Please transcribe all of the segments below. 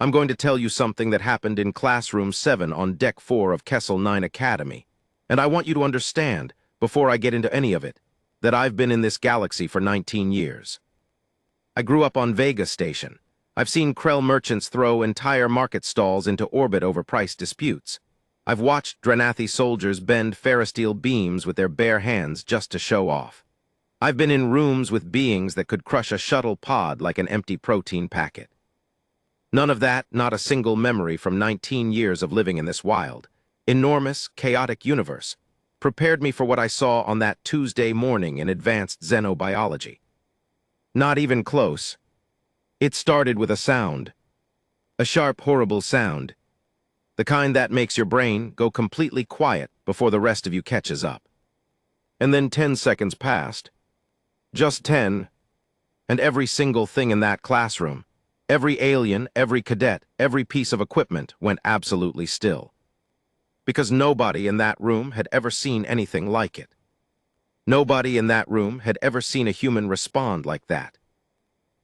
I'm going to tell you something that happened in Classroom 7 on Deck 4 of Kessel 9 Academy. And I want you to understand, before I get into any of it, that I've been in this galaxy for 19 years. I grew up on Vega Station. I've seen Krell merchants throw entire market stalls into orbit over price disputes. I've watched Drenathi soldiers bend ferrosteel beams with their bare hands just to show off. I've been in rooms with beings that could crush a shuttle pod like an empty protein packet. None of that, not a single memory from 19 years of living in this wild, enormous, chaotic universe, prepared me for what I saw on that Tuesday morning in advanced xenobiology. Not even close. It started with a sound. A sharp, horrible sound. The kind that makes your brain go completely quiet before the rest of you catches up. And then 10 seconds passed. Just 10. And every single thing in that classroom, every alien, every cadet, every piece of equipment went absolutely still. Because nobody in that room had ever seen anything like it. Nobody in that room had ever seen a human respond like that.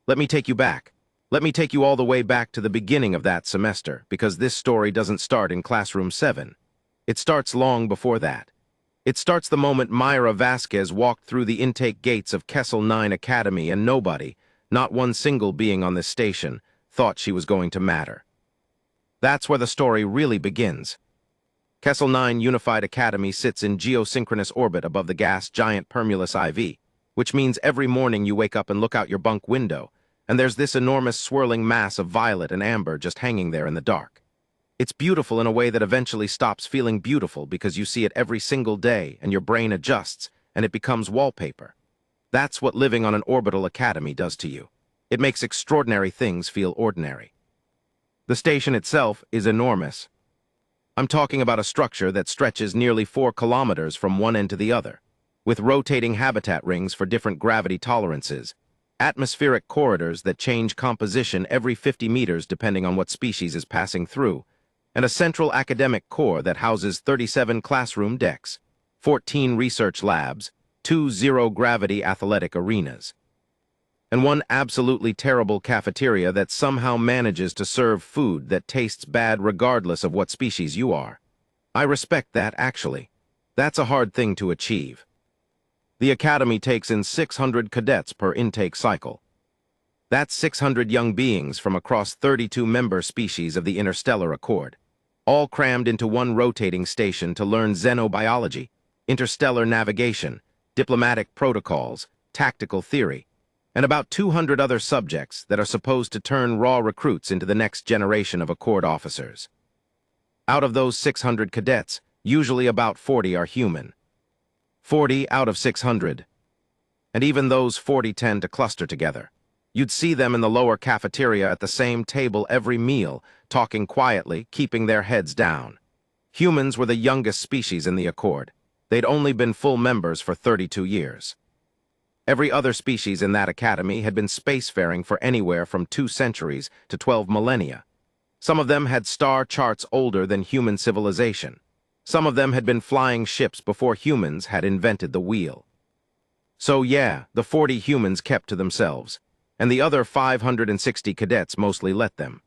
Let me take you back. Let me take you all the way back to the beginning of that semester, because this story doesn't start in Classroom 7. It starts long before that. It starts the moment Myra Vasquez walked through the intake gates of Kessel 9 Academy, and nobody, not one single being on this station, thought she was going to matter. That's where the story really begins. Kessel 9 Unified Academy sits in geosynchronous orbit above the gas giant Permulus IV, which means every morning you wake up and look out your bunk window, and there's this enormous swirling mass of violet and amber just hanging there in the dark. It's beautiful in a way that eventually stops feeling beautiful because you see it every single day and your brain adjusts and it becomes wallpaper. That's what living on an orbital academy does to you. It makes extraordinary things feel ordinary. The station itself is enormous. I'm talking about a structure that stretches nearly 4 kilometers from one end to the other, with rotating habitat rings for different gravity tolerances, atmospheric corridors that change composition every 50 meters depending on what species is passing through, and a central academic core that houses 37 classroom decks, 14 research labs, 2 zero-gravity athletic arenas, and one absolutely terrible cafeteria that somehow manages to serve food that tastes bad regardless of what species you are. I respect that, actually. That's a hard thing to achieve. The Academy takes in 600 cadets per intake cycle. That's 600 young beings from across 32 member species of the Interstellar Accord, all crammed into one rotating station to learn xenobiology, interstellar navigation, diplomatic protocols, tactical theory, and about 200 other subjects that are supposed to turn raw recruits into the next generation of Accord officers. Out of those 600 cadets, usually about 40 are human. 40 out of 600. And even those 40 tend to cluster together. You'd see them in the lower cafeteria at the same table every meal, talking quietly, keeping their heads down. Humans were the youngest species in the Accord. They'd only been full members for 32 years. Every other species in that academy had been spacefaring for anywhere from 2 centuries to 12 millennia. Some of them had star charts older than human civilization. Some of them had been flying ships before humans had invented the wheel. So yeah, the 40 humans kept to themselves, and the other 560 cadets mostly let them.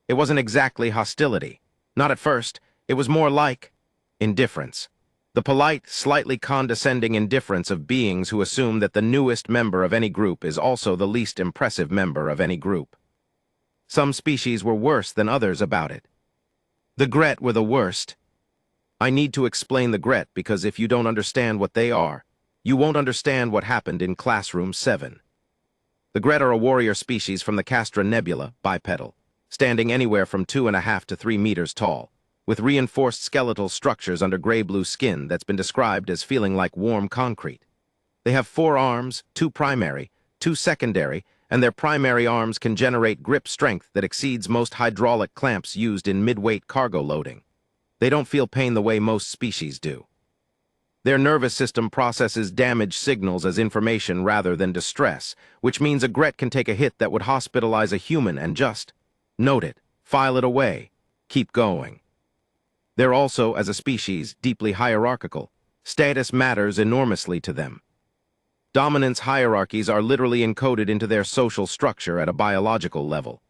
It wasn't exactly hostility. Not at first. It was more like indifference. The polite, slightly condescending indifference of beings who assume that the newest member of any group is also the least impressive member of any group. Some species were worse than others about it. The Gret were the worst. I need to explain the Gret because if you don't understand what they are, you won't understand what happened in Classroom 7. The Gret are a warrior species from the Castra Nebula, bipedal, standing anywhere from 2.5 to 3 meters tall, with reinforced skeletal structures under gray-blue skin that's been described as feeling like warm concrete. They have 4 arms, 2 primary, 2 secondary, and their primary arms can generate grip strength that exceeds most hydraulic clamps used in mid-weight cargo loading. They don't feel pain the way most species do. Their nervous system processes damage signals as information rather than distress, which means a Gret can take a hit that would hospitalize a human and just note it, file it away, keep going. They're also, as a species, deeply hierarchical. Status matters enormously to them. Dominance hierarchies are literally encoded into their social structure at a biological level.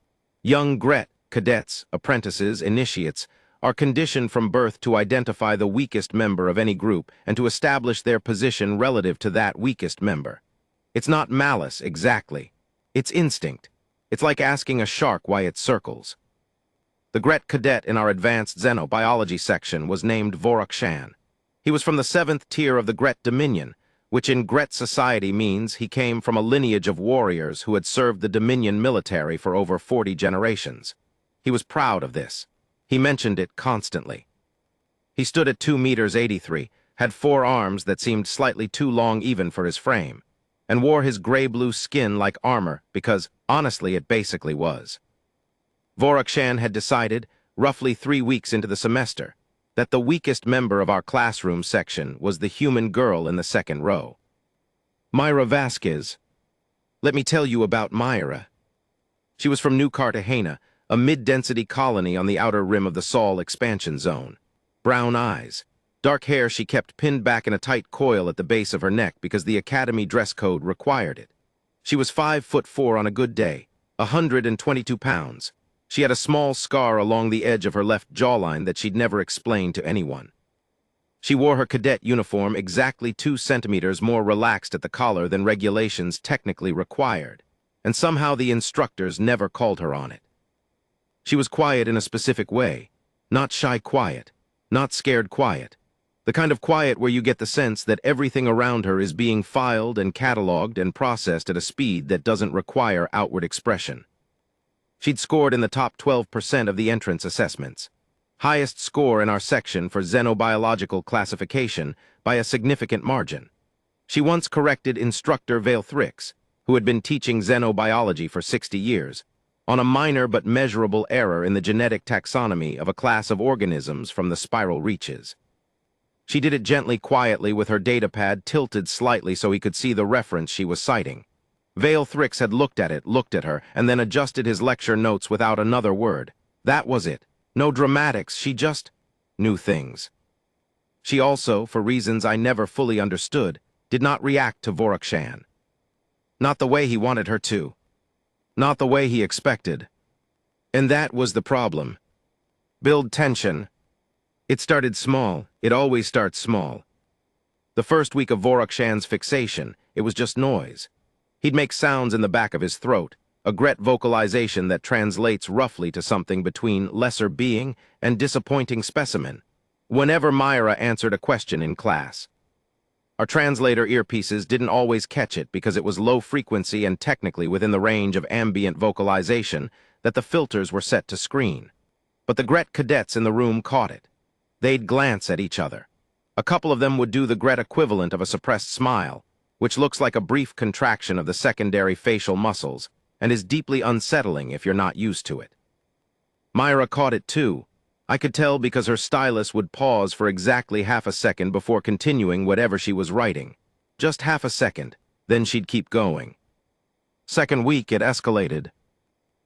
Young Gret cadets, apprentices, initiates, are conditioned from birth to identify the weakest member of any group and to establish their position relative to that weakest member. It's not malice, exactly. It's instinct. It's like asking a shark why it circles. The Gret cadet in our advanced xenobiology section was named Vorakshan. He was from the 7th tier of the Gret Dominion, which in Gret society means he came from a lineage of warriors who had served the Dominion military for over 40 generations. He was proud of this. He mentioned it constantly. He stood at 2 meters 83, had 4 arms that seemed slightly too long even for his frame, and wore his gray-blue skin like armor because, honestly, it basically was. Vorakshan had decided, roughly 3 weeks into the semester, that the weakest member of our classroom section was the human girl in the second row. Myra Vasquez. Let me tell you about Myra. She was from New Cartagena, a mid-density colony on the outer rim of the Sol expansion zone. Brown eyes. Dark hair she kept pinned back in a tight coil at the base of her neck because the academy dress code required it. She was 5'4" on a good day, 122 pounds. She had a small scar along the edge of her left jawline that she'd never explained to anyone. She wore her cadet uniform exactly 2 centimeters more relaxed at the collar than regulations technically required, and somehow the instructors never called her on it. She was quiet in a specific way, not shy quiet, not scared quiet, the kind of quiet where you get the sense that everything around her is being filed and cataloged and processed at a speed that doesn't require outward expression. She'd scored in the top 12% of the entrance assessments, highest score in our section for xenobiological classification by a significant margin. She once corrected instructor Vale Thrix, who had been teaching xenobiology for 60 years, on a minor but measurable error in the genetic taxonomy of a class of organisms from the spiral reaches. She did it gently, quietly, with her datapad tilted slightly so he could see the reference she was citing. Vale Thrix had looked at it, looked at her, and then adjusted his lecture notes without another word. That was it. No dramatics, she just knew things. She also, for reasons I never fully understood, did not react to Vorakshan. Not the way he wanted her to. Not the way he expected. And that was the problem. Build tension. It started small. It always starts small. The first week of Vorakshan's fixation, it was just noise. He'd make sounds in the back of his throat, a Gret vocalization that translates roughly to something between lesser being and disappointing specimen, whenever Myra answered a question in class. Our translator earpieces didn't always catch it because it was low frequency and technically within the range of ambient vocalization that the filters were set to screen. But the Gret cadets in the room caught it. They'd glance at each other. A couple of them would do the Gret equivalent of a suppressed smile, which looks like a brief contraction of the secondary facial muscles and is deeply unsettling if you're not used to it. Myra caught it too. I could tell because her stylus would pause for exactly half a second before continuing whatever she was writing. Just half a second, then she'd keep going. Second week, it escalated.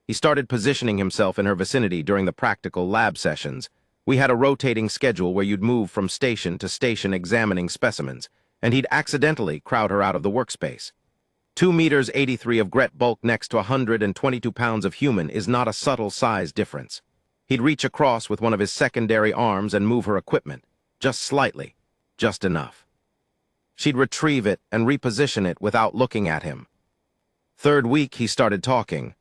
He started positioning himself in her vicinity during the practical lab sessions. We had a rotating schedule where you'd move from station to station examining specimens, and he'd accidentally crowd her out of the workspace. 2 meters 83 of Gret bulk next to 122 pounds of human is not a subtle size difference. He'd reach across with one of his secondary arms and move her equipment, just slightly, just enough. She'd retrieve it and reposition it without looking at him. Third week, he started talking.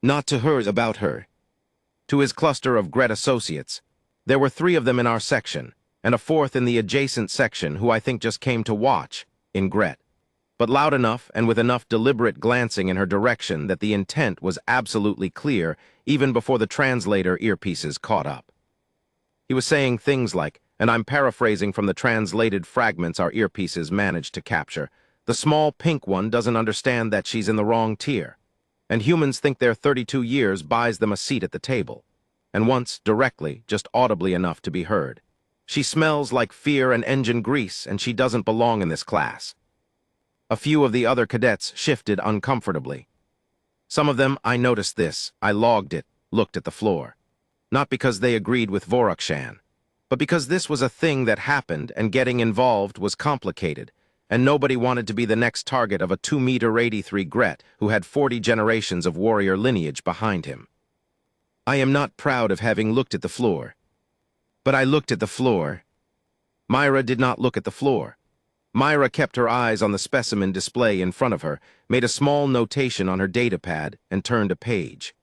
Not to her, about her. To his cluster of Gret associates. There were 3 of them in our section, and a 4th in the adjacent section who I think just came to watch, in Gret. But loud enough and with enough deliberate glancing in her direction that the intent was absolutely clear even before the translator earpieces caught up. He was saying things like, and I'm paraphrasing from the translated fragments our earpieces managed to capture, the small pink one doesn't understand that she's in the wrong tier, and humans think their 32 years buys them a seat at the table, and once, directly, just audibly enough to be heard. She smells like fear and engine grease, and she doesn't belong in this class. A few of the other cadets shifted uncomfortably. Some of them, I noticed this, I logged it, looked at the floor. Not because they agreed with Vorakshan, but because this was a thing that happened and getting involved was complicated, and nobody wanted to be the next target of a 2 meter 83 Gret who had 40 generations of warrior lineage behind him. I am not proud of having looked at the floor. But I looked at the floor. Myra did not look at the floor. Myra kept her eyes on the specimen display in front of her, made a small notation on her datapad, and turned a page.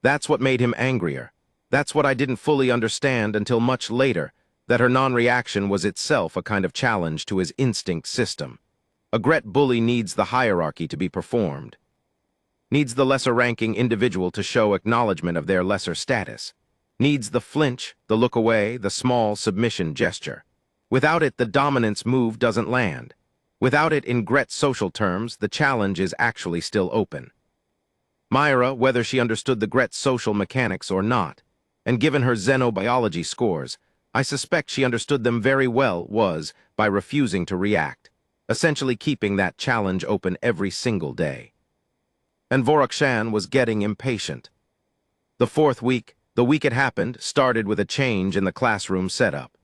That's what made him angrier. That's what I didn't fully understand until much later, that her non-reaction was itself a kind of challenge to his instinct system. A Gret bully needs the hierarchy to be performed. Needs the lesser-ranking individual to show acknowledgement of their lesser status. Needs the flinch, the look away, the small submission gesture. Without it, the dominance move doesn't land. Without it, in Gret's social terms, the challenge is actually still open. Myra, whether she understood the Gret social mechanics or not, and given her xenobiology scores, I suspect she understood them very well, was by refusing to react, essentially keeping that challenge open every single day. And Vorakshan was getting impatient. The fourth week, the week it happened, started with a change in the classroom setup.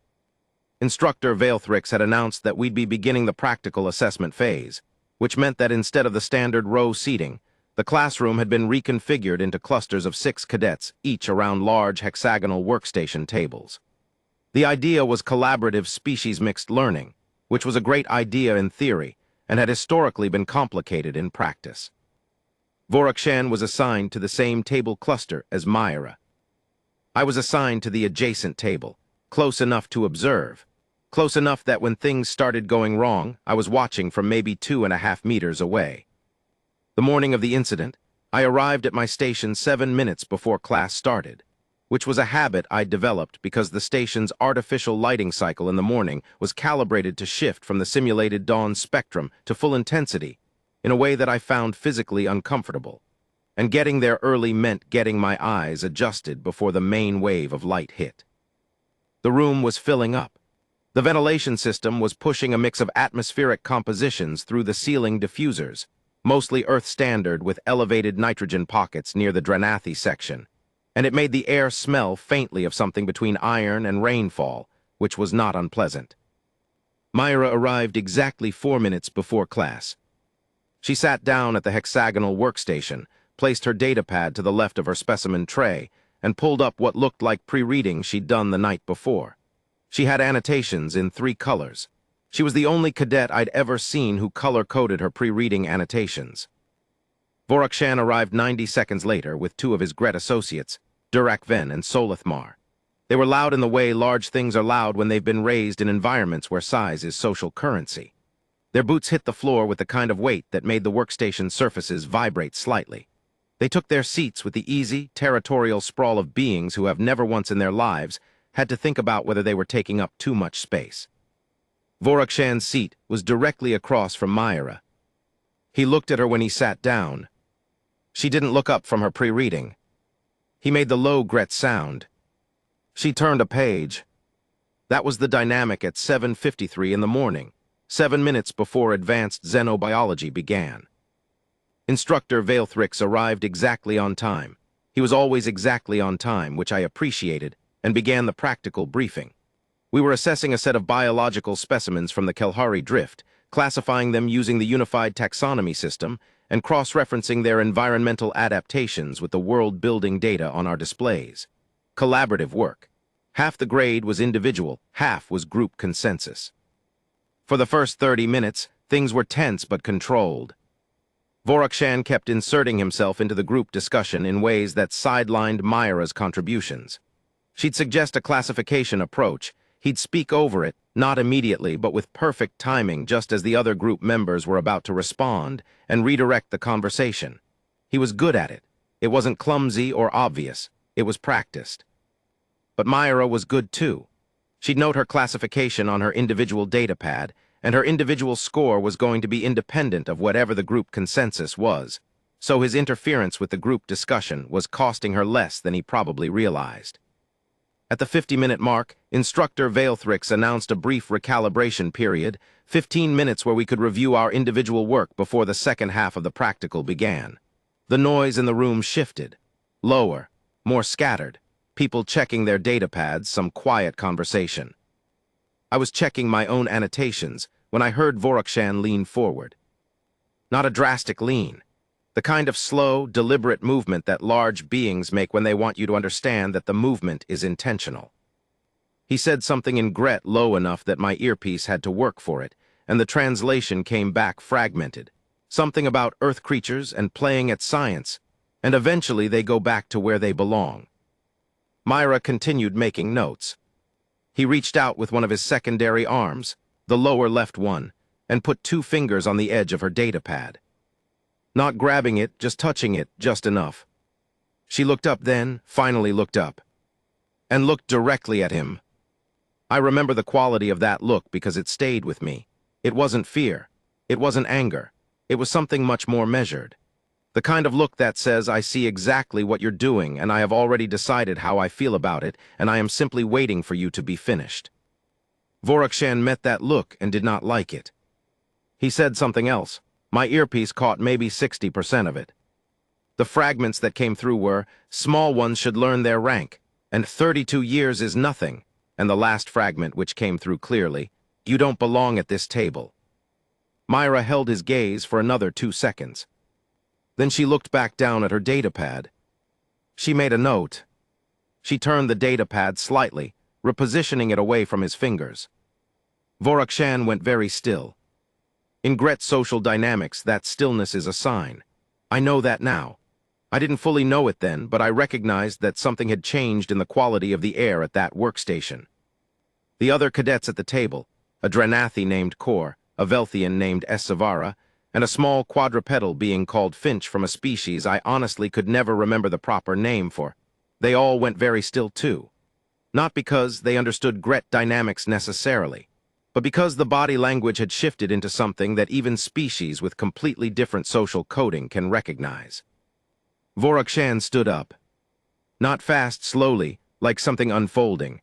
Instructor Veilthrix had announced that we'd be beginning the practical assessment phase, which meant that instead of the standard row seating, the classroom had been reconfigured into clusters of 6 cadets, each around large hexagonal workstation tables. The idea was collaborative species-mixed learning, which was a great idea in theory and had historically been complicated in practice. Vorakshan was assigned to the same table cluster as Myra. I was assigned to the adjacent table, close enough to observe, close enough that when things started going wrong, I was watching from maybe 2.5 meters away. The morning of the incident, I arrived at my station 7 minutes before class started, which was a habit I developed because the station's artificial lighting cycle in the morning was calibrated to shift from the simulated dawn spectrum to full intensity in a way that I found physically uncomfortable. And getting there early meant getting my eyes adjusted before the main wave of light hit. The room was filling up. The ventilation system was pushing a mix of atmospheric compositions through the ceiling diffusers, mostly Earth standard with elevated nitrogen pockets near the Dranathi section, and it made the air smell faintly of something between iron and rainfall, which was not unpleasant. Myra arrived exactly 4 minutes before class. She sat down at the hexagonal workstation, placed her datapad to the left of her specimen tray, and pulled up what looked like pre-reading she'd done the night before. She had annotations in 3 colors. She was the only cadet I'd ever seen who color-coded her pre-reading annotations. Vorakshan arrived 90 seconds later with 2 of his Gret associates, Durak Ven and Solithmar. They were loud in the way large things are loud when they've been raised in environments where size is social currency. Their boots hit the floor with the kind of weight that made the workstation surfaces vibrate slightly. They took their seats with the easy, territorial sprawl of beings who have never once in their lives had to think about whether they were taking up too much space. Vorakshan's seat was directly across from Myra. He looked at her when he sat down. She didn't look up from her pre-reading. He made the low Gret sound. She turned a page. That was the dynamic at 7:53 in the morning, 7 minutes before advanced xenobiology began. Instructor Veilthrix arrived exactly on time. He was always exactly on time, which I appreciated, and began the practical briefing. We were assessing a set of biological specimens from the Kelhari Drift, classifying them using the Unified Taxonomy System, and cross-referencing their environmental adaptations with the world-building data on our displays. Collaborative work. Half the grade was individual, half was group consensus. For the first 30 minutes, things were tense but controlled. Vorakshan kept inserting himself into the group discussion in ways that sidelined Myra's contributions. She'd suggest a classification approach. He'd speak over it, not immediately, but with perfect timing, just as the other group members were about to respond and redirect the conversation. He was good at it. It wasn't clumsy or obvious. It was practiced. But Myra was good too. She'd note her classification on her individual datapad, and her individual score was going to be independent of whatever the group consensus was, so his interference with the group discussion was costing her less than he probably realized. At the 50-minute mark, Instructor Veilthrix announced a brief recalibration period, 15 minutes where we could review our individual work before the second half of the practical began. The noise in the room shifted. Lower, more scattered, people checking their datapads, some quiet conversation. I was checking my own annotations when I heard Vorakshan lean forward. Not a drastic lean. The The kind of slow, deliberate movement that large beings make when they want you to understand that the movement is intentional. He said something in Gret low enough that my earpiece had to work for it, and the translation came back fragmented. Something about earth creatures and playing at science, and eventually they go back to where they belong. Myra continued making notes. He reached out with one of his secondary arms, the lower left one, and put 2 fingers on the edge of her datapad. Not grabbing it, just touching it, just enough. She looked up then, finally looked up, and looked directly at him. I remember the quality of that look because it stayed with me. It wasn't fear. It wasn't anger. It was something much more measured. The kind of look that says, I see exactly what you're doing, and I have already decided how I feel about it, and I am simply waiting for you to be finished. Vorakshan met that look and did not like it. He said something else. My earpiece caught maybe 60% of it. The fragments that came through were, small ones should learn their rank, and 32 years is nothing, and the last fragment which came through clearly, you don't belong at this table. Myra held his gaze for another 2 seconds. Then she looked back down at her datapad. She made a note. She turned the datapad slightly, repositioning it away from his fingers. Vorakshan went very still. In Gret's social dynamics, that stillness is a sign. I know that now. I didn't fully know it then, but I recognized that something had changed in the quality of the air at that workstation. The other cadets at the table, a Dranathi named Kor, a Velthian named Essavara, and a small quadrupedal being called Finch from a species I honestly could never remember the proper name for, they all went very still too. Not because they understood Gret dynamics necessarily, but because the body language had shifted into something that even species with completely different social coding can recognize. Vorakshan stood up. Not fast, slowly, like something unfolding.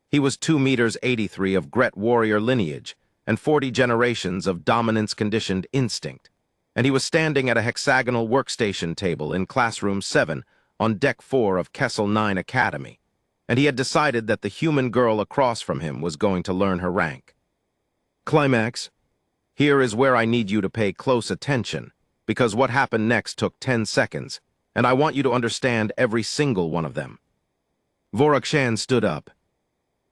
He was 2 meters 83 of Gret warrior lineage and 40 generations of dominance-conditioned instinct, and he was standing at a hexagonal workstation table in Classroom 7 on Deck 4 of Kessel 9 Academy, and he had decided that the human girl across from him was going to learn her rank. Climax. Here is where I need you to pay close attention, because what happened next took 10 seconds, and I want you to understand every single one of them. Vorakshan stood up.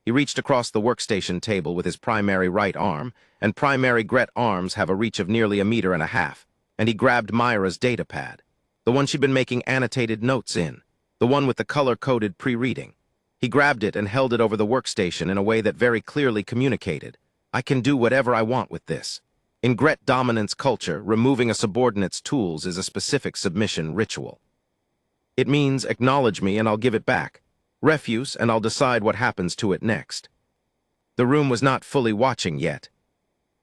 He reached across the workstation table with his primary right arm, and primary Gret arms have a reach of nearly 1.5 meters, and he grabbed Myra's datapad, the one she'd been making annotated notes in, the one with the color-coded pre-reading. He grabbed it and held it over the workstation in a way that very clearly communicated, I can do whatever I want with this. In Gret dominance culture, removing a subordinate's tools is a specific submission ritual. It means acknowledge me and I'll give it back. Refuse and I'll decide what happens to it next. The room was not fully watching yet.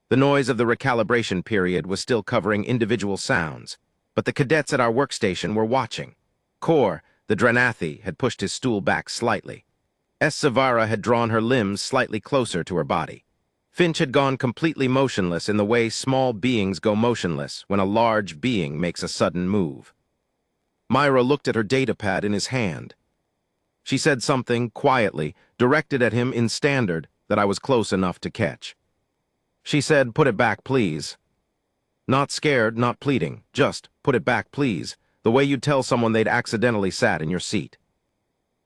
The noise of the recalibration period was still covering individual sounds, but the cadets at our workstation were watching. Kor, the Dranathi, had pushed his stool back slightly. Essavara had drawn her limbs slightly closer to her body. Finch had gone completely motionless in the way small beings go motionless when a large being makes a sudden move. Myra looked at her datapad in his hand. She said something, quietly, directed at him in standard that I was close enough to catch. She said, put it back, please. Not scared, not pleading, just, put it back, please, the way you'd tell someone they'd accidentally sat in your seat.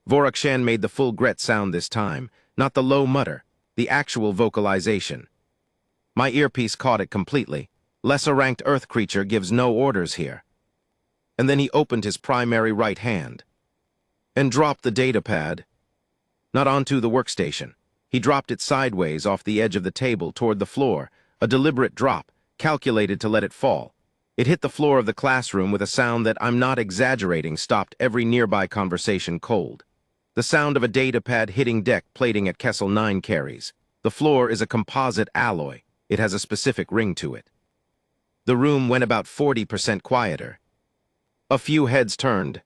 Vorakshan made the full Gret sound this time, not the low mutter, the actual vocalization. My earpiece caught it completely. Lesser-ranked Earth creature gives no orders here. And then he opened his primary right hand and dropped the datapad, not onto the workstation. He dropped it sideways off the edge of the table toward the floor, a deliberate drop, calculated to let it fall. It hit the floor of the classroom with a sound that, I'm not exaggerating, stopped every nearby conversation cold. The sound of a datapad hitting deck plating at Kessel 9 carries. The floor is a composite alloy. It has a specific ring to it. The room went about 40% quieter. A few heads turned.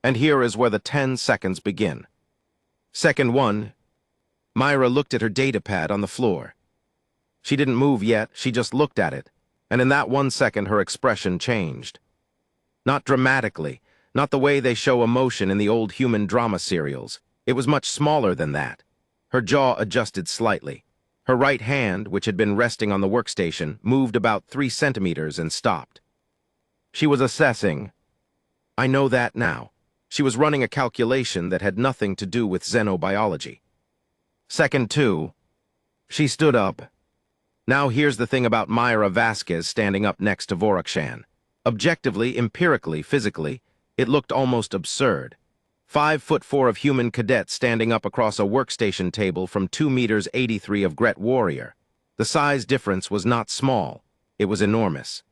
And here is where the 10 seconds begin. Second 1. Myra looked at her datapad on the floor. She didn't move yet, she just looked at it, and in that 1 second her expression changed. Not dramatically, not the way they show emotion in the old human drama serials. It was much smaller than that. Her jaw adjusted slightly. Her right hand, which had been resting on the workstation, moved about 3 centimeters and stopped. She was assessing. I know that now. She was running a calculation that had nothing to do with xenobiology. Second two, she stood up. Now here's the thing about Myra Vasquez standing up next to Vorakshan. Objectively, empirically, physically, it looked almost absurd. 5'4" of human cadet standing up across a workstation table from 2 meters 83 of Gret Warrior. The size difference was not small. It was enormous.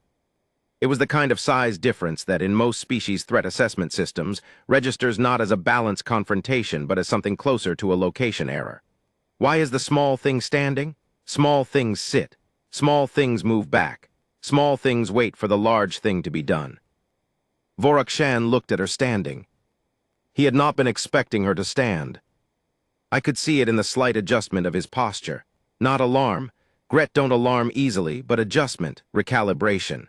It was the kind of size difference that in most species threat assessment systems registers not as a balanced confrontation but as something closer to a location error. Why is the small thing standing? Small things sit. Small things move back. Small things wait for the large thing to be done. Vorakshan looked at her standing. He had not been expecting her to stand. I could see it in the slight adjustment of his posture. Not alarm. Gret don't alarm easily, but adjustment, recalibration.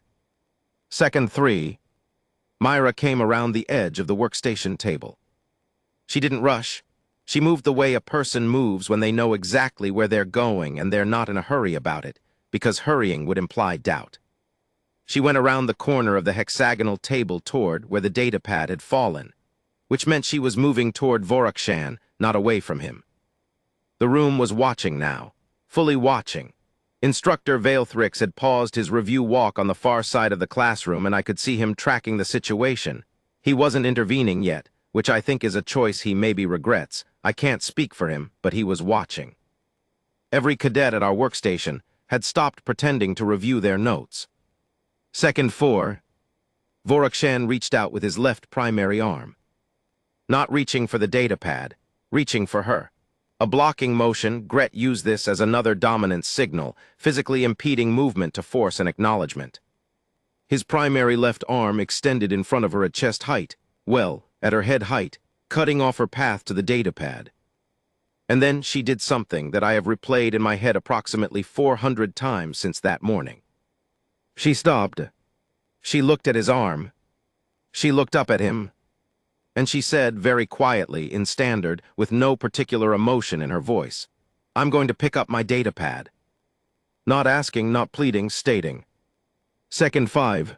Second three, Myra came around the edge of the workstation table. She didn't rush. She moved the way a person moves when they know exactly where they're going and they're not in a hurry about it, because hurrying would imply doubt. She went around the corner of the hexagonal table toward where the datapad had fallen, which meant she was moving toward Vorakshan, not away from him. The room was watching now, fully watching. Instructor Veilthrix had paused his review walk on the far side of the classroom, and I could see him tracking the situation. He wasn't intervening yet, which I think is a choice he maybe regrets. I can't speak for him, but he was watching. Every cadet at our workstation had stopped pretending to review their notes. Second four, Vorakshan reached out with his left primary arm. Not reaching for the datapad, reaching for her. A blocking motion, Gret used this as another dominant signal, physically impeding movement to force an acknowledgement. His primary left arm extended in front of her at chest height, well, at her head height, cutting off her path to the datapad. And then she did something that I have replayed in my head approximately 400 times since that morning. She stopped. She looked at his arm. She looked up at him. And she said very quietly, in standard, with no particular emotion in her voice, "I'm going to pick up my datapad." Not asking, not pleading, stating. Second five,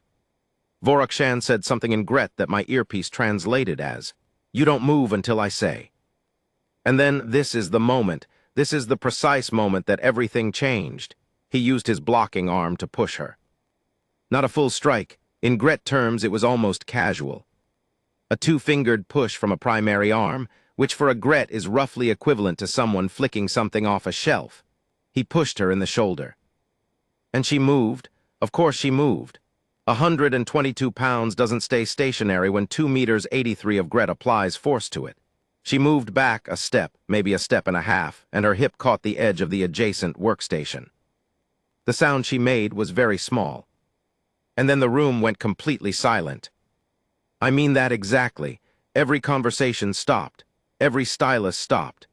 Vorakshan said something in Gret that my earpiece translated as, "You don't move until I say." And then this is the moment, this is the precise moment that everything changed. He used his blocking arm to push her. Not a full strike. In Gret terms, it was almost casual. A two-fingered push from a primary arm, which for a Gret is roughly equivalent to someone flicking something off a shelf. He pushed her in the shoulder. And she moved. Of course she moved. 122 pounds doesn't stay stationary when 2 meters 83 of Gret applies force to it. She moved back a step, maybe a step and a half, and her hip caught the edge of the adjacent workstation. The sound she made was very small. And then the room went completely silent. I mean that exactly. Every conversation stopped. Every stylus stopped.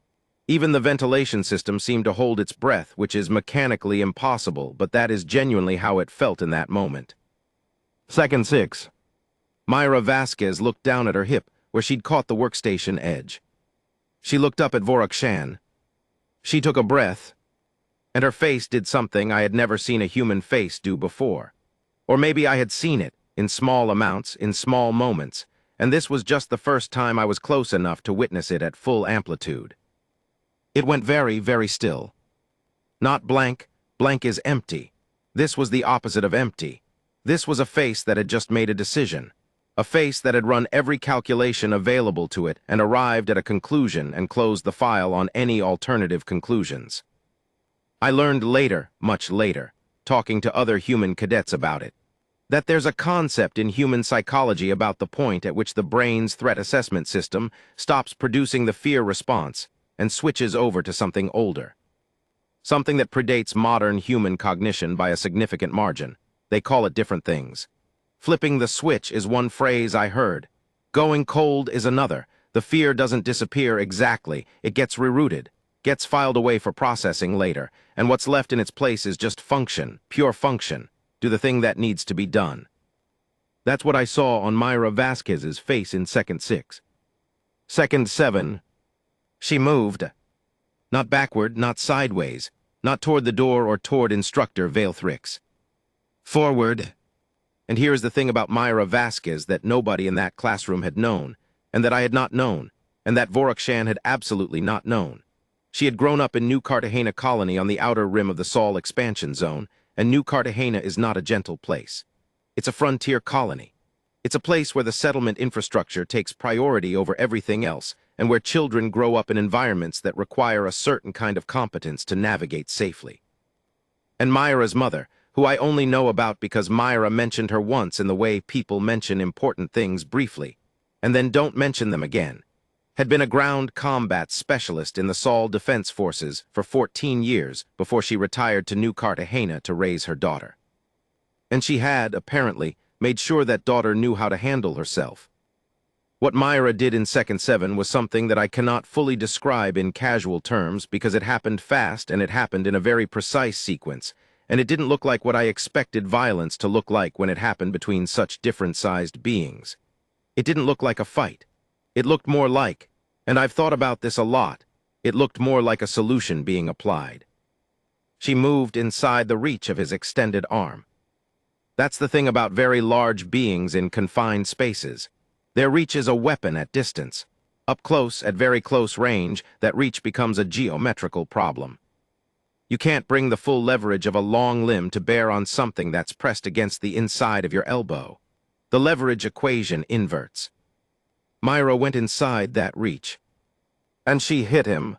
Even the ventilation system seemed to hold its breath, which is mechanically impossible, but that is genuinely how it felt in that moment. Second six. Myra Vasquez looked down at her hip, where she'd caught the workstation edge. She looked up at Vorakshan. She took a breath, and her face did something I had never seen a human face do before. Or maybe I had seen it, in small amounts, in small moments, and this was just the first time I was close enough to witness it at full amplitude. It went very, very still. Not blank. Blank is empty. This was the opposite of empty. This was a face that had just made a decision. A face that had run every calculation available to it and arrived at a conclusion and closed the file on any alternative conclusions. I learned later, much later, talking to other human cadets about it, that there's a concept in human psychology about the point at which the brain's threat assessment system stops producing the fear response and switches over to something older. Something that predates modern human cognition by a significant margin. They call it different things. Flipping the switch is one phrase I heard. Going cold is another. The fear doesn't disappear exactly. It gets rerouted, gets filed away for processing later, and what's left in its place is just function, pure function. Do the thing that needs to be done. That's what I saw on Myra Vasquez's face in second six. Second seven, she moved. Not backward, not sideways, not toward the door or toward Instructor Veilthrix. Forward, And here is the thing about Myra Vasquez that nobody in that classroom had known, and that I had not known, and that Vorakshan had absolutely not known. She had grown up in New Cartagena colony on the outer rim of the Saul expansion zone, and New Cartagena is not a gentle place. It's a frontier colony. It's a place where the settlement infrastructure takes priority over everything else, and where children grow up in environments that require a certain kind of competence to navigate safely. And Myra's mother, who I only know about because Myra mentioned her once in the way people mention important things briefly, and then don't mention them again, had been a ground combat specialist in the Saul Defense Forces for 14 years before she retired to New Cartagena to raise her daughter. And she had, apparently, made sure that daughter knew how to handle herself. What Myra did in Second 7 was something that I cannot fully describe in casual terms because it happened fast and it happened in a very precise sequence, and it didn't look like what I expected violence to look like when it happened between such different-sized beings. It didn't look like a fight. It looked more like, and I've thought about this a lot, it looked more like a solution being applied. She moved inside the reach of his extended arm. That's the thing about very large beings in confined spaces. Their reach is a weapon at distance. Up close, at very close range, that reach becomes a geometrical problem. You can't bring the full leverage of a long limb to bear on something that's pressed against the inside of your elbow. The leverage equation inverts. Myra went inside that reach. And she hit him.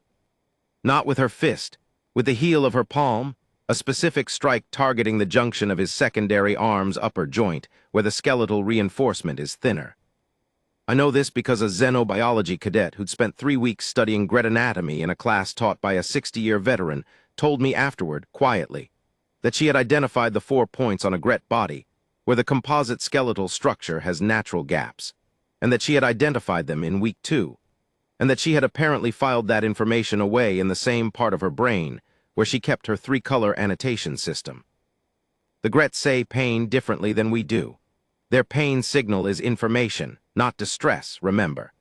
Not with her fist, with the heel of her palm, a specific strike targeting the junction of his secondary arm's upper joint, where the skeletal reinforcement is thinner. I know this because a xenobiology cadet who'd spent 3 weeks studying Gret anatomy in a class taught by a 60-year veteran told me afterward, quietly, that she had identified the 4 points on a Gret body where the composite skeletal structure has natural gaps, and that she had identified them in week 2, and that she had apparently filed that information away in the same part of her brain where she kept her 3-color annotation system. The Gret say pain differently than we do. Their pain signal is information, not distress, remember,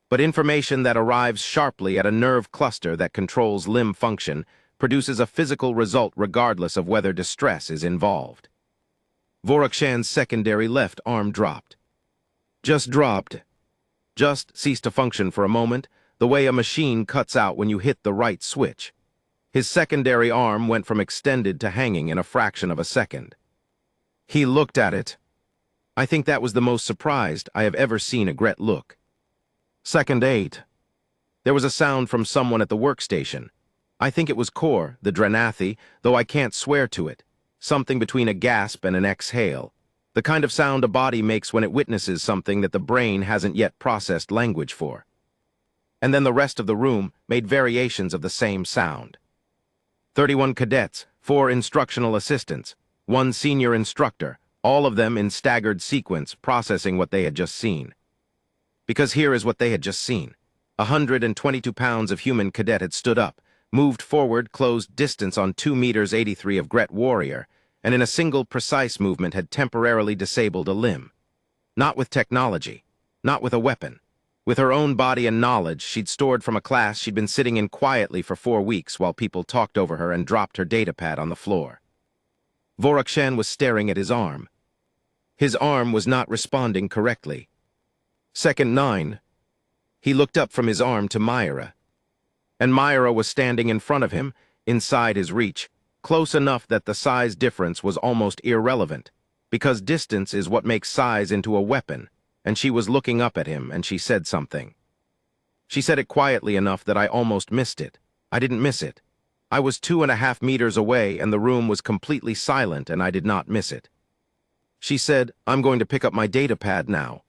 but information that arrives sharply at a nerve cluster that controls limb function produces a physical result regardless of whether distress is involved. Vorakshan's secondary left arm dropped. Just dropped. Just ceased to function for a moment, the way a machine cuts out when you hit the right switch. His secondary arm went from extended to hanging in a fraction of a second. He looked at it. I think that was the most surprised I have ever seen a Gret look. Second 8. There was a sound from someone at the workstation. I think it was Kor, the Drenathi, though I can't swear to it. Something between a gasp and an exhale. The kind of sound a body makes when it witnesses something that the brain hasn't yet processed language for. And then the rest of the room made variations of the same sound. 31 cadets, 4 instructional assistants, 1 senior instructor, all of them in staggered sequence processing what they had just seen. Because here is what they had just seen. 122 pounds of human cadet had stood up, moved forward, closed distance on 2 meters 83 of Gret warrior, and in a single precise movement had temporarily disabled a limb. Not with technology, not with a weapon. With her own body and knowledge she'd stored from a class she'd been sitting in quietly for 4 weeks while people talked over her and dropped her datapad on the floor. Vorakshan was staring at his arm. His arm was not responding correctly. Second 9. He looked up from his arm to Myra. And Myra was standing in front of him, inside his reach, close enough that the size difference was almost irrelevant, because distance is what makes size into a weapon, and she was looking up at him and she said something. She said it quietly enough that I almost missed it. I didn't miss it. I was 2.5 meters away and the room was completely silent and I did not miss it. She said, "I'm going to pick up my datapad now."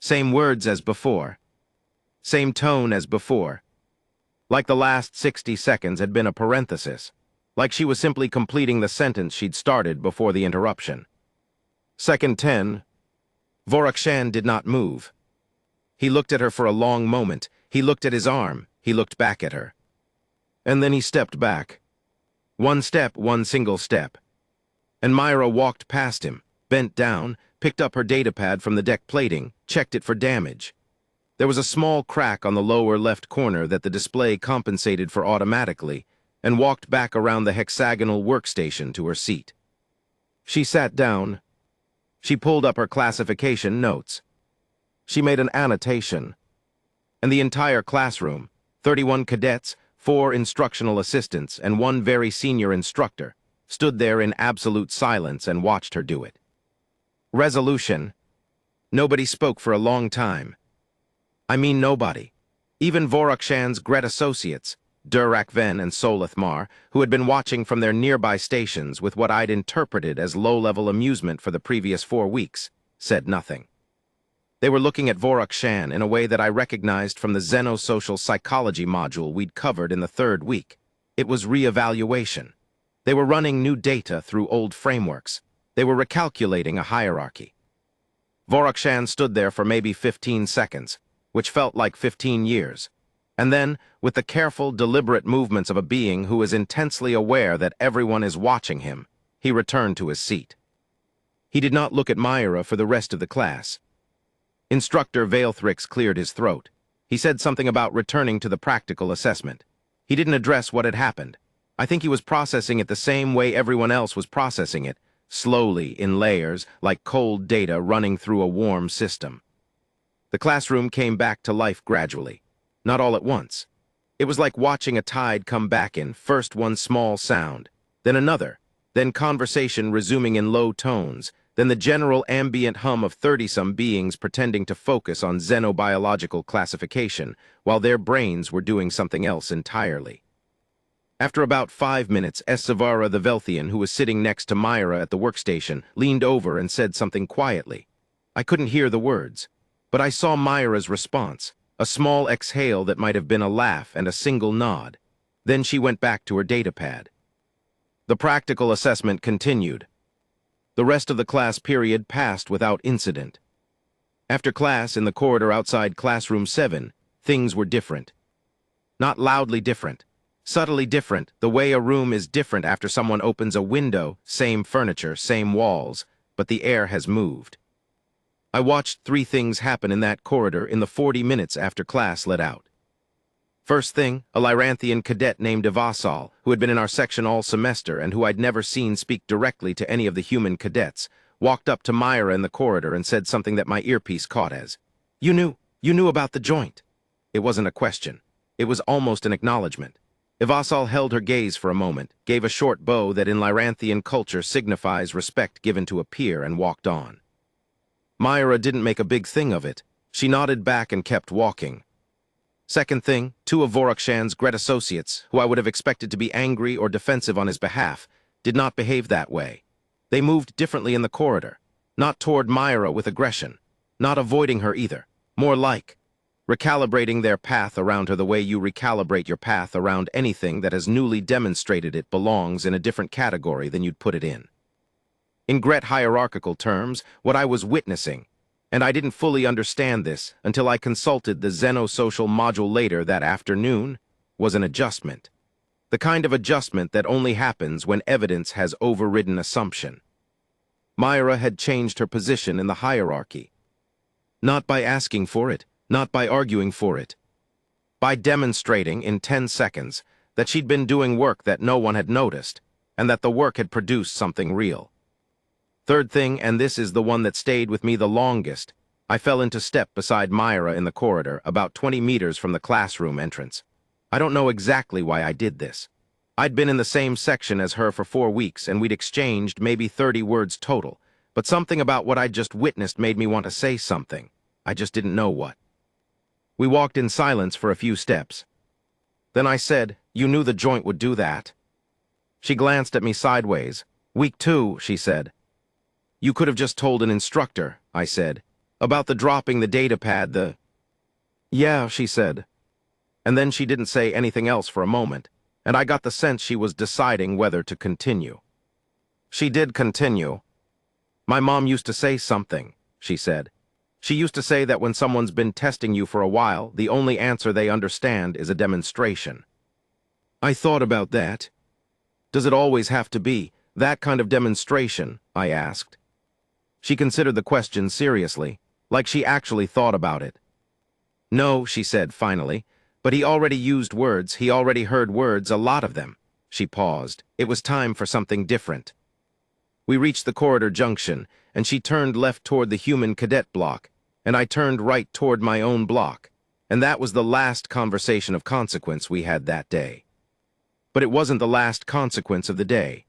Same words as before. Same tone as before. Like the last 60 seconds had been a parenthesis. Like she was simply completing the sentence she'd started before the interruption. Second 10. Vorakshan did not move. He looked at her for a long moment. He looked at his arm. He looked back at her. And then he stepped back. 1 step, 1 single step. And Myra walked past him, bent down, picked up her datapad from the deck plating, checked it for damage. There was a small crack on the lower left corner that the display compensated for automatically, and walked back around the hexagonal workstation to her seat. She sat down. She pulled up her classification notes. She made an annotation. And the entire classroom, 31 cadets, 4 instructional assistants, and 1 very senior instructor, stood there in absolute silence and watched her do it. Resolution. Nobody spoke for a long time. I mean nobody. Even Vorakshan's Gret associates, Durak Ven and Solith Mar, who had been watching from their nearby stations with what I'd interpreted as low-level amusement for the previous 4 weeks, said nothing. They were looking at Vorakshan in a way that I recognized from the Xenosocial Psychology module we'd covered in the 3rd week. It was reevaluation. They were running new data through old frameworks. They were recalculating a hierarchy. Vorakshan stood there for maybe 15 seconds, which felt like 15 years. And then, with the careful, deliberate movements of a being who is intensely aware that everyone is watching him, he returned to his seat. He did not look at Myra for the rest of the class. Instructor Vailthrix cleared his throat. He said something about returning to the practical assessment. He didn't address what had happened. I think he was processing it the same way everyone else was processing it, slowly, in layers, like cold data running through a warm system. The classroom came back to life gradually, not all at once. It was like watching a tide come back in, first one small sound, then another, then conversation resuming in low tones, then the general ambient hum of 30-some beings pretending to focus on xenobiological classification, while their brains were doing something else entirely. After about 5 minutes, Essavara the Velthian, who was sitting next to Myra at the workstation, leaned over and said something quietly. I couldn't hear the words, but I saw Myra's response, a small exhale that might have been a laugh and a single nod. Then she went back to her datapad. The practical assessment continued. The rest of the class period passed without incident. After class, in the corridor outside classroom 7, things were different. Not loudly different. Subtly different, the way a room is different after someone opens a window, same furniture, same walls, but the air has moved. I watched 3 things happen in that corridor in the 40 minutes after class let out. First thing, a Lyranthian cadet named Evasal, who had been in our section all semester and who I'd never seen speak directly to any of the human cadets, walked up to Myra in the corridor and said something that my earpiece caught as, You knew about the joint." It wasn't a question. It was almost an acknowledgement. Evasal held her gaze for a moment, gave a short bow that in Lyranthian culture signifies respect given to a peer, and walked on. Myra didn't make a big thing of it. She nodded back and kept walking. Second thing, 2 of Vorakshan's Gret associates, who I would have expected to be angry or defensive on his behalf, did not behave that way. They moved differently in the corridor, not toward Myra with aggression, not avoiding her either, more like recalibrating their path around her the way you recalibrate your path around anything that has newly demonstrated it belongs in a different category than you'd put it in. In Gret hierarchical terms, what I was witnessing, and I didn't fully understand this until I consulted the Xenosocial module later that afternoon, was an adjustment. The kind of adjustment that only happens when evidence has overridden assumption. Myra had changed her position in the hierarchy. Not by asking for it, not by arguing for it. By demonstrating in 10 seconds that she'd been doing work that no one had noticed, and that the work had produced something real. Third thing, and this is the one that stayed with me the longest, I fell into step beside Myra in the corridor, about 20 meters from the classroom entrance. I don't know exactly why I did this. I'd been in the same section as her for 4 weeks, and we'd exchanged maybe 30 words total, but something about what I'd just witnessed made me want to say something. I just didn't know what. We walked in silence for a few steps. Then I said, "You knew the joint would do that." She glanced at me sideways. "Week 2, she said. "You could have just told an instructor," I said. "About the dropping the datapad, "Yeah," she said. And then she didn't say anything else for a moment, and I got the sense she was deciding whether to continue. She did continue. "My mom used to say something," she said. "She used to say that when someone's been testing you for a while, the only answer they understand is a demonstration." I thought about that. "Does it always have to be that kind of demonstration?" I asked. She considered the question seriously, like she actually thought about it. "No," she said finally, "but he already used words, he already heard words, a lot of them." She paused. It was time for something different. We reached the corridor junction, and she turned left toward the human cadet block, and I turned right toward my own block, and that was the last conversation of consequence we had that day. But it wasn't the last consequence of the day.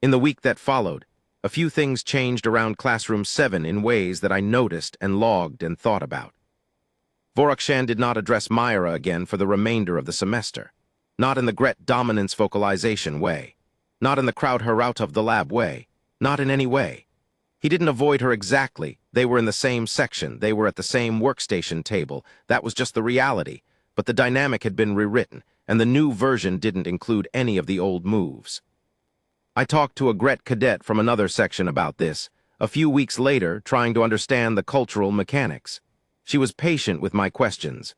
In the week that followed, a few things changed around Classroom 7 in ways that I noticed and logged and thought about. Voruksan did not address Myra again for the remainder of the semester. Not in the Gret dominance vocalization way. Not in the crowd her out of the lab way. Not in any way. He didn't avoid her exactly. They were in the same section. They were at the same workstation table. That was just the reality. But the dynamic had been rewritten, and the new version didn't include any of the old moves. I talked to a Gret cadet from another section about this, a few weeks later, trying to understand the cultural mechanics. She was patient with my questions.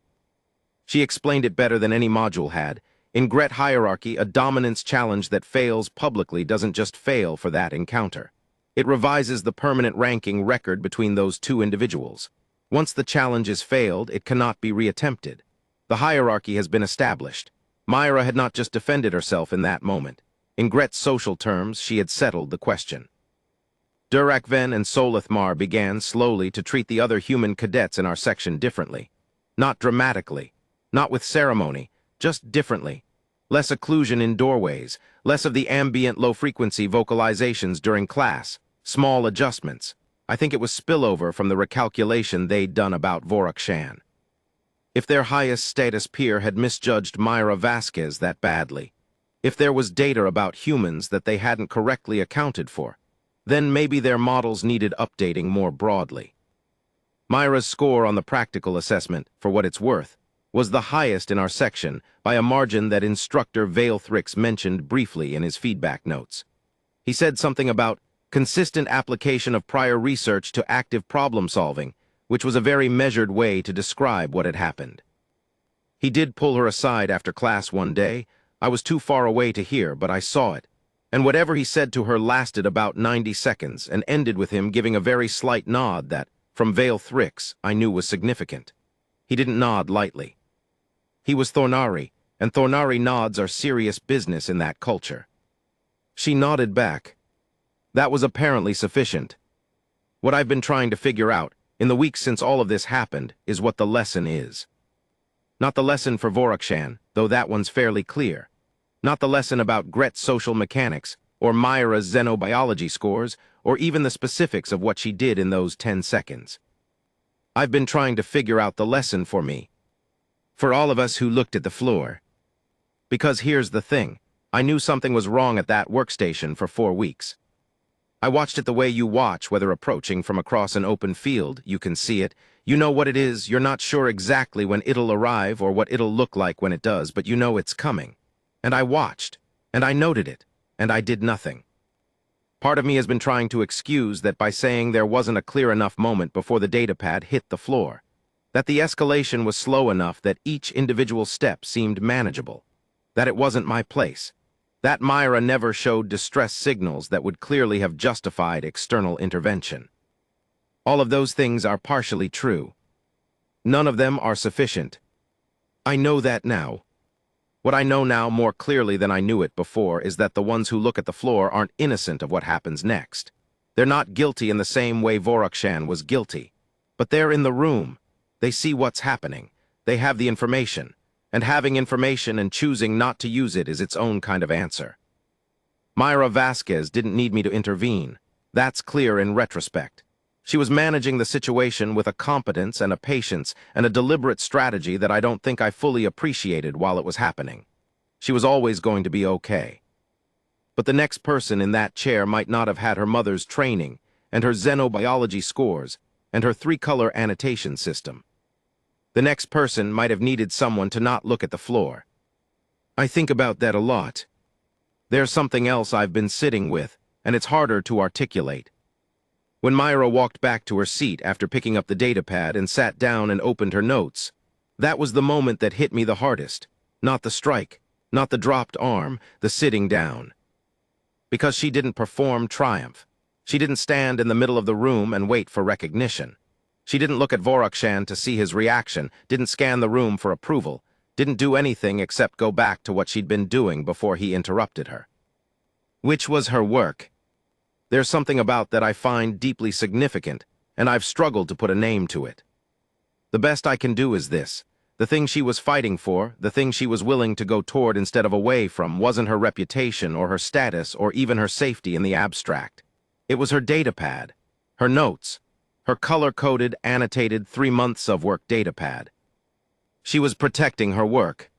She explained it better than any module had. In Gret hierarchy, a dominance challenge that fails publicly doesn't just fail for that encounter. It revises the permanent ranking record between those two individuals. Once the challenge is failed, it cannot be reattempted. The hierarchy has been established. Myra had not just defended herself in that moment. In Gret's social terms, she had settled the question. Durakven and Solithmar began slowly to treat the other human cadets in our section differently. Not dramatically, not with ceremony, just differently. Less occlusion in doorways, less of the ambient low-frequency vocalizations during class, small adjustments. I think it was spillover from the recalculation they'd done about Voruksan. If their highest status peer had misjudged Myra Vasquez that badly, if there was data about humans that they hadn't correctly accounted for, then maybe their models needed updating more broadly. Myra's score on the practical assessment, for what it's worth, was the highest in our section by a margin that instructor Valethrix mentioned briefly in his feedback notes. He said something about consistent application of prior research to active problem solving, which was a very measured way to describe what had happened. He did pull her aside after class one day. I was too far away to hear, but I saw it. And whatever he said to her lasted about 90 seconds and ended with him giving a very slight nod that, from Valethrix, I knew was significant. He didn't nod lightly. He was Thornari, and Thornari nods are serious business in that culture. She nodded back. That was apparently sufficient. What I've been trying to figure out, in the weeks since all of this happened, is what the lesson is. Not the lesson for Voruksan, though that one's fairly clear. Not the lesson about Gret's social mechanics, or Myra's xenobiology scores, or even the specifics of what she did in those 10 seconds. I've been trying to figure out the lesson for me. For all of us who looked at the floor. Because here's the thing, I knew something was wrong at that workstation for 4 weeks. I watched it the way you watch, whether approaching from across an open field, you can see it. You know what it is, you're not sure exactly when it'll arrive or what it'll look like when it does, but you know it's coming. And I watched, and I noted it, and I did nothing. Part of me has been trying to excuse that by saying there wasn't a clear enough moment before the datapad hit the floor, that the escalation was slow enough that each individual step seemed manageable, that it wasn't my place, that Myra never showed distress signals that would clearly have justified external intervention. All of those things are partially true. None of them are sufficient. I know that now. What I know now more clearly than I knew it before is that the ones who look at the floor aren't innocent of what happens next. They're not guilty in the same way Voruksan was guilty. But they're in the room. They see what's happening. They have the information. And having information and choosing not to use it is its own kind of answer. Myra Vasquez didn't need me to intervene. That's clear in retrospect. She was managing the situation with a competence and a patience and a deliberate strategy that I don't think I fully appreciated while it was happening. She was always going to be okay. But the next person in that chair might not have had her mother's training and her xenobiology scores and her 3-color annotation system. The next person might have needed someone to not look at the floor. I think about that a lot. There's something else I've been sitting with, and it's harder to articulate. When Myra walked back to her seat after picking up the datapad and sat down and opened her notes, that was the moment that hit me the hardest. Not the strike, not the dropped arm, the sitting down. Because she didn't perform triumph. She didn't stand in the middle of the room and wait for recognition. She didn't look at Voruksan to see his reaction, didn't scan the room for approval, didn't do anything except go back to what she'd been doing before he interrupted her. Which was her work. There's something about that I find deeply significant, and I've struggled to put a name to it. The best I can do is this. The thing she was fighting for, the thing she was willing to go toward instead of away from, wasn't her reputation or her status or even her safety in the abstract. It was her datapad, her notes, her color-coded, annotated 3 months of work datapad. She was protecting her work.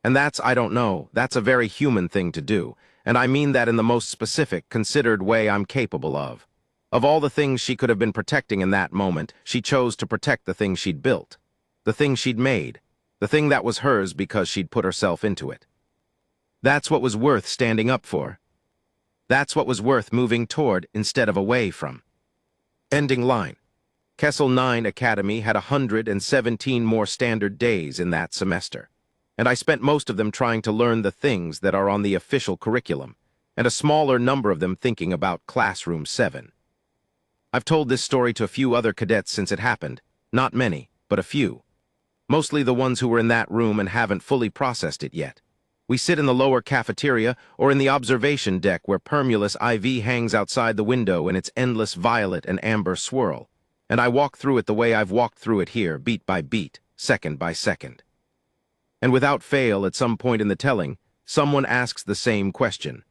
And I don't know, that's a very human thing to do, and I mean that in the most specific, considered way I'm capable of. Of all the things she could have been protecting in that moment, she chose to protect the thing she'd built, the thing she'd made, the thing that was hers because she'd put herself into it. That's what was worth standing up for. That's what was worth moving toward instead of away from. Ending line. Kessel 9 Academy had 117 more standard days in that semester, and I spent most of them trying to learn the things that are on the official curriculum, and a smaller number of them thinking about Classroom 7. I've told this story to a few other cadets since it happened, not many, but a few. Mostly the ones who were in that room and haven't fully processed it yet. We sit in the lower cafeteria or in the observation deck where Permulus IV hangs outside the window in its endless violet and amber swirl, and I walk through it the way I've walked through it here, beat by beat, second by second. And without fail, at some point in the telling, someone asks the same question.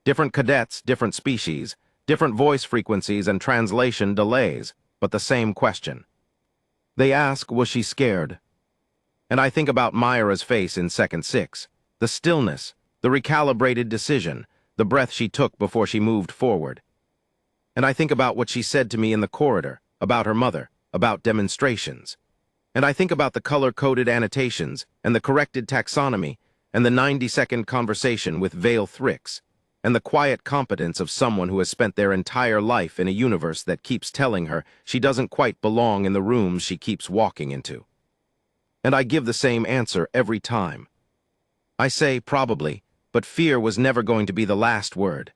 Different cadets, different species, different voice frequencies and translation delays, but the same question. They ask, was she scared? And I think about Myra's face in second 6, the stillness, the recalibrated decision, the breath she took before she moved forward. And I think about what she said to me in the corridor, about her mother, about demonstrations. And I think about the color-coded annotations and the corrected taxonomy and the 90-second conversation with Vale Thrix and the quiet competence of someone who has spent their entire life in a universe that keeps telling her she doesn't quite belong in the rooms she keeps walking into. And I give the same answer every time. I say probably, but fear was never going to be the last word.